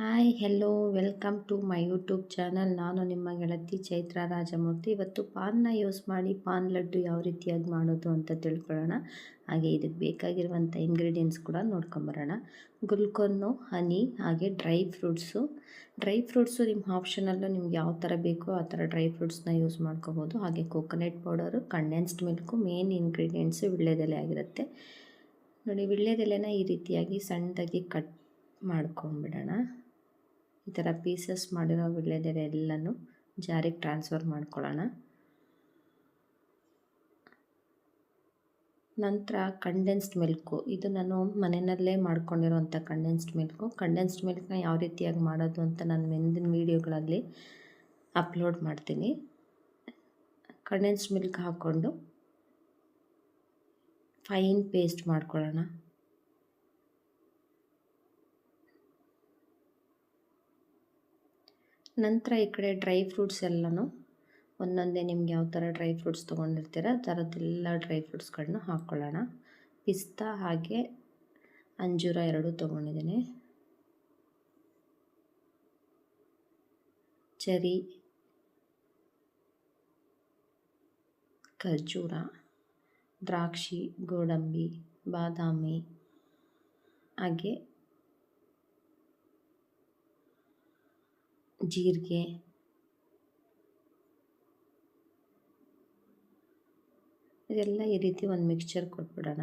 Hi hello welcome to my YouTube channel. ನಾನು ನಿಮ್ಮ ಗೆಳತಿ ಚೈತ್ರ ರಾಜಮೂರ್ತಿ. ಇವತ್ತು ಪಾನ್ನ ಯೂಸ್ ಮಾಡಿ ಪಾನ್ ಲಡ್ಡು ಯಾವ ರೀತಿಯಾಗಿ ಮಾಡೋದು ಅಂತ ತಿಳ್ಕೊಳ್ಳೋಣ. ಹಾಗೆ ಇದಕ್ಕೆ ಬೇಕಾಗಿರುವಂಥ ಇಂಗ್ರೀಡಿಯೆಂಟ್ಸ್ ಕೂಡ ನೋಡ್ಕೊಂಬರೋಣ. ಗುಲ್ಕೊನ್ನು, ಹನಿ, ಹಾಗೆ ಡ್ರೈ ಫ್ರೂಟ್ಸು ನಿಮ್ಮ ಆಪ್ಷನಲ್ಲು. ನಿಮ್ಗೆ ಯಾವ ಥರ ಬೇಕೋ ಆ ಥರ ಡ್ರೈ ಫ್ರೂಟ್ಸ್ನ ಯೂಸ್ ಮಾಡ್ಕೋಬೋದು. ಹಾಗೆ coconut powder, condensed milk, main ingredients ವೀಳ್ಯದೆಲೆ ಆಗಿರುತ್ತೆ. ನೋಡಿ, ವೀಳ್ಯದೆಲೆನ ಈ ರೀತಿಯಾಗಿ ಸಣ್ಣದಾಗಿ ಕಟ್ ಮಾಡ್ಕೊಂಬಿಡೋಣ. ಈ ಥರ ಪೀಸಸ್ ಮಾಡಿರೋ ವೀಳ್ಯದೆಲೆ ಎಲ್ಲನೂ ಜಾರಿಗೆ ಟ್ರಾನ್ಸ್ಫರ್ ಮಾಡ್ಕೊಳ್ಳೋಣ. ನಂತರ ಕಂಡೆನ್ಸ್ಡ್ ಮಿಲ್ಕು, ಇದು ನಾನು ಮನೆಯಲ್ಲೇ ಮಾಡ್ಕೊಂಡಿರೋಂಥ ಕಂಡೆನ್ಸ್ಡ್ ಮಿಲ್ಕ್ನ ಯಾವ ರೀತಿಯಾಗಿ ಮಾಡೋದು ಅಂತ ನಾನು ಮುಂದಿನ ವೀಡಿಯೋಗಳಲ್ಲಿ ಅಪ್ಲೋಡ್ ಮಾಡ್ತೀನಿ. ಕಂಡೆನ್ಸ್ಡ್ ಮಿಲ್ಕ್ ಹಾಕ್ಕೊಂಡು ಫೈನ್ ಪೇಸ್ಟ್ ಮಾಡ್ಕೊಳ್ಳೋಣ. ನಂತರ ಈ ಕಡೆ ಡ್ರೈ ಫ್ರೂಟ್ಸ್ ಎಲ್ಲನೂ ಒಂದೊಂದೇ ನಿಮ್ಗೆ ಯಾವ ಥರ ಡ್ರೈ ಫ್ರೂಟ್ಸ್ ತೊಗೊಂಡಿರ್ತೀರ ಆ ಥರದ್ದೆಲ್ಲ ಡ್ರೈ ಫ್ರೂಟ್ಸ್ಗಳನ್ನ ಹಾಕ್ಕೊಳ್ಳೋಣ. ಪಿಸ್ತಾ ಹಾಗೆ ಅಂಜೂರ ಎರಡೂ ತೊಗೊಂಡಿದ್ದೀನಿ. ಚೆರಿ, ಖರ್ಜೂರ, ದ್ರಾಕ್ಷಿ, ಗೋಡಂಬಿ, ಬಾದಾಮಿ, ಹಾಗೆ ಜೀರಿಗೆ, ಇದೆಲ್ಲ ಈ ರೀತಿ ಒಂದು ಮಿಕ್ಸ್ಚರ್ ಕೊಟ್ಬಿಡೋಣ.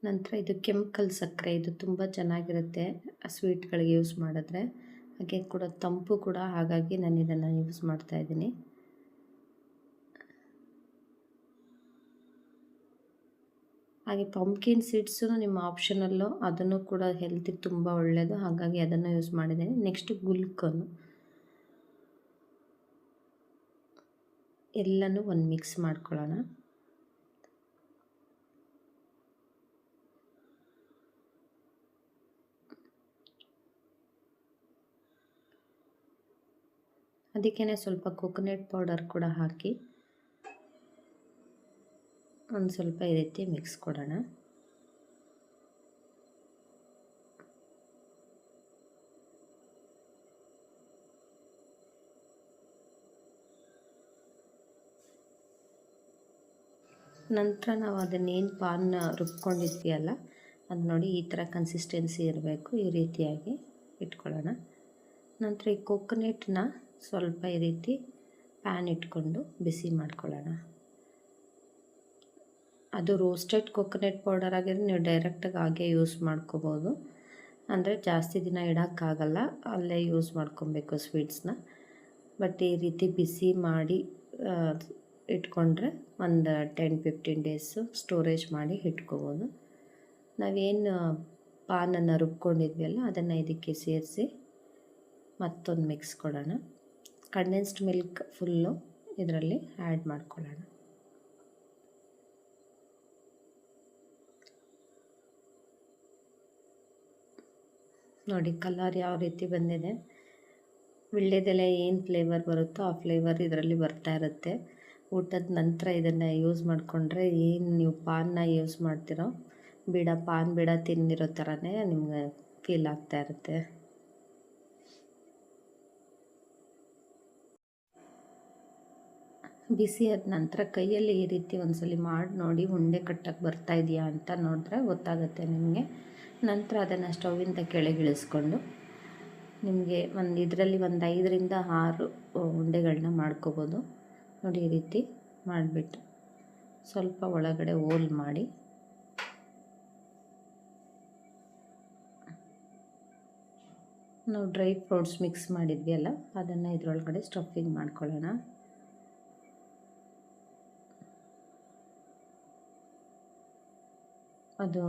ನಂತರ ಇದು ಕೆಮಿಕಲ್ ಸಕ್ಕರೆ, ಇದು ತುಂಬ ಚೆನ್ನಾಗಿರುತ್ತೆ ಸ್ವೀಟ್ಗಳಿಗೆ ಯೂಸ್ ಮಾಡಿದ್ರೆ. ಹಾಗೆ ಕೂಡ ತಂಪು ಕೂಡ, ಹಾಗಾಗಿ ನಾನು ಇದನ್ನು ಯೂಸ್ ಮಾಡ್ತಾಯಿದ್ದೀನಿ. ಹಾಗೆ ಪಂಪ್ಕಿನ್ ಸೀಡ್ಸು ನಿಮ್ಮ ಆಪ್ಷನಲ್ಲು, ಅದನ್ನು ಕೂಡ ಹೆಲ್ತಿಗೆ ತುಂಬ ಒಳ್ಳೆಯದು, ಹಾಗಾಗಿ ಅದನ್ನು ಯೂಸ್ ಮಾಡಿದ್ದೀನಿ. ನೆಕ್ಸ್ಟ್ ಗುಲ್ಕನ್ನು ಎಲ್ಲನೂ ಒಂದು ಮಿಕ್ಸ್ ಮಾಡ್ಕೊಳ್ಳೋಣ. ಅದಕ್ಕೇ ಸ್ವಲ್ಪ ಕೋಕೋನಟ್ ಪೌಡರ್ ಕೂಡ ಹಾಕಿ ಒಂದು ಸ್ವಲ್ಪ ಈ ರೀತಿ ಮಿಕ್ಸ್ ಕೊಡೋಣ. ನಂತರ ನಾವು ಅದನ್ನೇನು ಪಾನ್ ರುಬ್ಕೊಂಡಿದ್ವಿ ಅಲ್ಲ, ಅದು ನೋಡಿ ಈ ಥರ ಕನ್ಸಿಸ್ಟೆನ್ಸಿ ಇರಬೇಕು, ಈ ರೀತಿಯಾಗಿ ಇಟ್ಕೊಳ್ಳೋಣ. ನಂತರ ಈ ಕೋಕೋನಟ್ನ ಸ್ವಲ್ಪ ಈ ರೀತಿ ಪ್ಯಾನ್ ಇಟ್ಕೊಂಡು ಬಿಸಿ ಮಾಡ್ಕೊಳ್ಳೋಣ. ಅದು ರೋಸ್ಟೆಡ್ ಕೋಕೋನಟ್ ಪೌಡರ್ ಆಗಿದ್ರೆ ನೀವು ಡೈರೆಕ್ಟಾಗಿ ಹಾಗೆ ಯೂಸ್ ಮಾಡ್ಕೋಬೋದು. ಅಂದರೆ ಜಾಸ್ತಿ ದಿನ ಇಡೋಕ್ಕಾಗಲ್ಲ, ಅಲ್ಲೇ ಯೂಸ್ ಮಾಡ್ಕೊಬೇಕು ಸ್ವೀಟ್ಸ್ನ. ಬಟ್ ಈ ರೀತಿ ಬಿಸಿ ಮಾಡಿ ಇಟ್ಕೊಂಡ್ರೆ ಒಂದು 10-15 ಡೇಸು ಸ್ಟೋರೇಜ್ ಮಾಡಿ ಇಟ್ಕೋಬೋದು. ನಾವೇನು ಪಾನನ್ನು ರುಬ್ಕೊಂಡಿದ್ವಿ ಅದನ್ನು ಇದಕ್ಕೆ ಸೇರಿಸಿ ಮತ್ತೊಂದು ಮಿಕ್ಸ್ ಕೊಡೋಣ. ಕಂಡೆನ್ಸ್ಡ್ ಮಿಲ್ಕ್ ಫುಲ್ಲು ಇದರಲ್ಲಿ ಆ್ಯಡ್ ಮಾಡ್ಕೊಳ್ಳೋಣ. ನೋಡಿ ಕಲರ್ ಯಾವ ರೀತಿ ಬಂದಿದೆ. ವೀಳ್ಯದೆಲೆ ಏನು ಫ್ಲೇವರ್ ಬರುತ್ತೋ ಆ ಫ್ಲೇವರ್ ಇದರಲ್ಲಿ ಬರ್ತಾ ಇರುತ್ತೆ. ಊಟದ ನಂತರ ಇದನ್ನು ಯೂಸ್ ಮಾಡಿಕೊಂಡ್ರೆ ಏನು ನೀವು ಪಾನ್ನ ಯೂಸ್ ಮಾಡ್ತಿರೋ ಪಾನ್ ಬೀಡ ತಿಂದಿರೋ ಥರನೇ ನಿಮ್ಗೆ ಫೀಲ್ ಆಗ್ತಾ ಇರುತ್ತೆ. ಬಿಸಿ ಆದ ನಂತರ ಕೈಯಲ್ಲಿ ಈ ರೀತಿ ಒಂದ್ಸಲಿ ಮಾಡಿ ನೋಡಿ, ಉಂಡೆ ಕಟ್ಟಕ್ಕೆ ಬರ್ತಾ ಇದೆಯಾ ಅಂತ ನೋಡಿದ್ರೆ ಗೊತ್ತಾಗುತ್ತೆ ನಿಮಗೆ. ನಂತರ ಅದನ್ನು ಸ್ಟೌವಿಂದ ಕೆಳಗಿಳಿಸ್ಕೊಂಡು ನಿಮಗೆ ಇದರಲ್ಲಿ ಒಂದು 5ರಿಂದ 6 ಉಂಡೆಗಳನ್ನ ಮಾಡ್ಕೋಬೋದು. ನೋಡಿ ಈ ರೀತಿ ಮಾಡಿಬಿಟ್ಟು ಸ್ವಲ್ಪ ಒಳಗಡೆ ಹೋಲ್ ಮಾಡಿ ನಾವು ಡ್ರೈ ಫ್ರೂಟ್ಸ್ ಮಿಕ್ಸ್ ಮಾಡಿದ್ವಿ ಅಲ್ಲ, ಅದನ್ನು ಇದರೊಳಗಡೆ ಸ್ಟಫಿಂಗ್ ಮಾಡ್ಕೊಳ್ಳೋಣ. ಅದು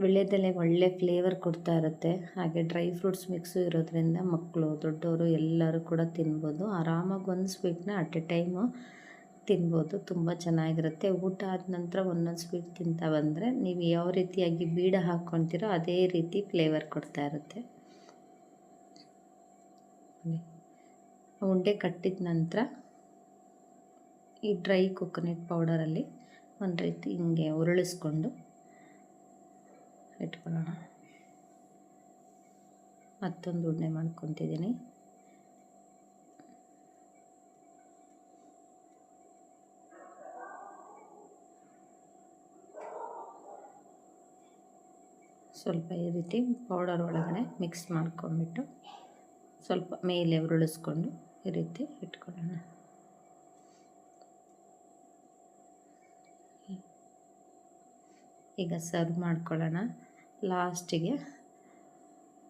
ವೀಳ್ಯದೆಲೆ ಒಳ್ಳೆ ಫ್ಲೇವರ್ ಕೊಡ್ತಾ ಇರುತ್ತೆ. ಹಾಗೆ ಡ್ರೈ ಫ್ರೂಟ್ಸ್ ಮಿಕ್ಸು ಇರೋದ್ರಿಂದ ಮಕ್ಕಳು, ದೊಡ್ಡವರು ಎಲ್ಲರೂ ಕೂಡ ತಿನ್ಬೋದು. ಆರಾಮಾಗಿ ಒಂದು ಸ್ವೀಟ್ನ ಅಟ್ ಎ ಟೈಮು ತಿನ್ಬೋದು, ತುಂಬ ಚೆನ್ನಾಗಿರುತ್ತೆ. ಊಟ ಆದ ನಂತರ ಒಂದೊಂದು ಸ್ವೀಟ್ ತಿಂತಾ ಬಂದರೆ ನೀವು ಯಾವ ರೀತಿಯಾಗಿ ಬೀಡ ಹಾಕ್ಕೊತೀರೋ ಅದೇ ರೀತಿ ಫ್ಲೇವರ್ ಕೊಡ್ತಾ ಇರುತ್ತೆ. ಉಂಡೆ ಕಟ್ಟಿದ ನಂತರ ಈ ಡ್ರೈ ಕೊಕೊನಟ್ ಪೌಡರಲ್ಲಿ ಒಂದು ರೀತಿ ಹಿಂಗೆ ಉರುಳಿಸ್ಕೊಂಡು ಇಟ್ಕೊಳ್ಳೋಣ. ಮತ್ತೊಂದು ಉಂಡೆ ಮಾಡ್ಕೊತಿದ್ದೀನಿ. ಸ್ವಲ್ಪ ಈ ರೀತಿ ಪೌಡರ್ ಒಳಗಡೆ ಮಿಕ್ಸ್ ಮಾಡ್ಕೊಂಡ್ಬಿಟ್ಟು ಸ್ವಲ್ಪ ಮೇಲೆ ಉರುಳಿಸ್ಕೊಂಡು ಈ ರೀತಿ ಇಟ್ಕೊಳ್ಳೋಣ. ಈಗ ಸರ್ವ್ ಮಾಡ್ಕೊಳ್ಳೋಣ. ಲಾಸ್ಟಿಗೆ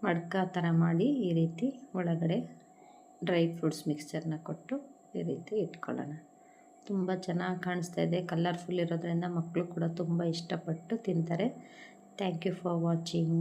ಮಡ್ಕ ಥರ ಮಾಡಿ ಈ ರೀತಿ ಒಳಗಡೆ ಡ್ರೈ ಫ್ರೂಟ್ಸ್ ಮಿಕ್ಸ್ಚರ್ನ ಕೊಟ್ಟು ಈ ರೀತಿ ಇಟ್ಕೊಳ್ಳೋಣ. ತುಂಬ ಚೆನ್ನಾಗಿ ಕಾಣಿಸ್ತಾ ಇದೆ. ಕಲರ್ಫುಲ್ ಇರೋದ್ರಿಂದ ಮಕ್ಕಳು ಕೂಡ ತುಂಬ ಇಷ್ಟಪಟ್ಟು ತಿಂತಾರೆ. Thank you for watching.